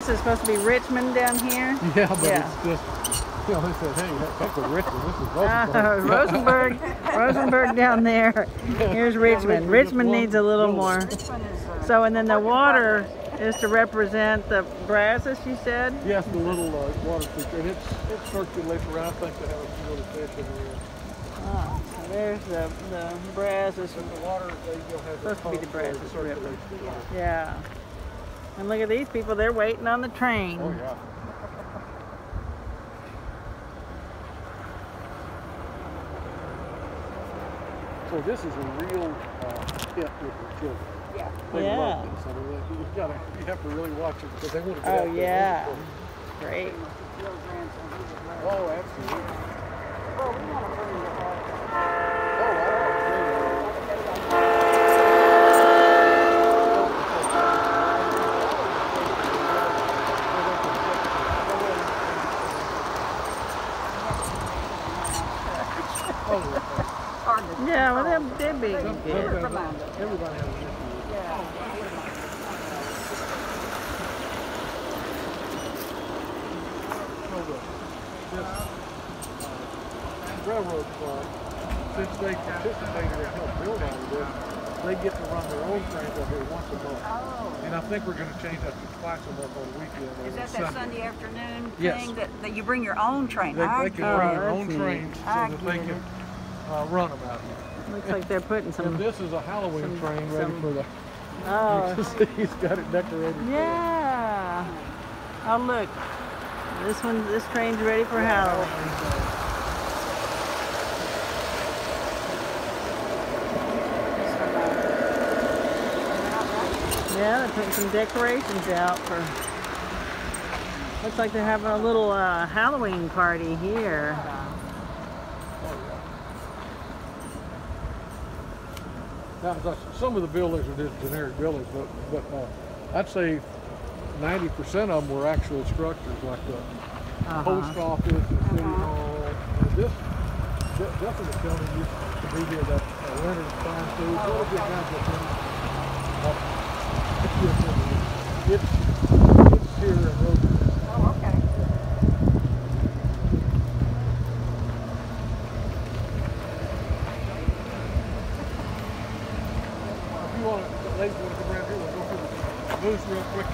this is supposed to be Richmond down here? Yeah, but it's just, you know, they said, hey, that's a Richmond. This is Rosenberg. Rosenberg down there. Here's Richmond. Richmond needs a little more. So, and then the water is to represent the brazos, you said? Yes, the little water feature. And it circulates around. I think they have a few little fish in here. Oh, so there's the brazos. And the water, you'll have Supposed to be the Brazos River. Yeah. Yeah. And look at these people, they're waiting on the train. Oh, yeah. So this is a real hit with the children. Yeah. They Yeah. love this. I mean, you have to really watch it because they want to get out Oh, there. yeah. Great. Oh, absolutely. Well, we want to bring the Yeah, well, they're big. Everybody has an issue with it. This railroad club, since they participated and helped build all of this, they get to run their own trains up here once a month. Oh. And I think we're going to change that to twice a month on the weekend. Is that Sunday afternoon Yes. thing that you bring your own train? They can bring their own that's trains so that they can run them out here. Looks like they're putting some. And this is a Halloween train ready for the. Oh. You can see he's got it decorated. Yeah. Oh, look. This train's ready for Halloween. Yeah, they're putting some decorations out for. Looks like they're having a little Halloween party here. Now, some of the buildings are just generic buildings, but I'd say 90% of them were actual structures, like the post office, the city hall. And this definitely building used to be here that Leonard time too. What was it now? It's here in Rosenberg. Oh, okay. If you want to, ladies want to come around here, we'll go through the booth real quick.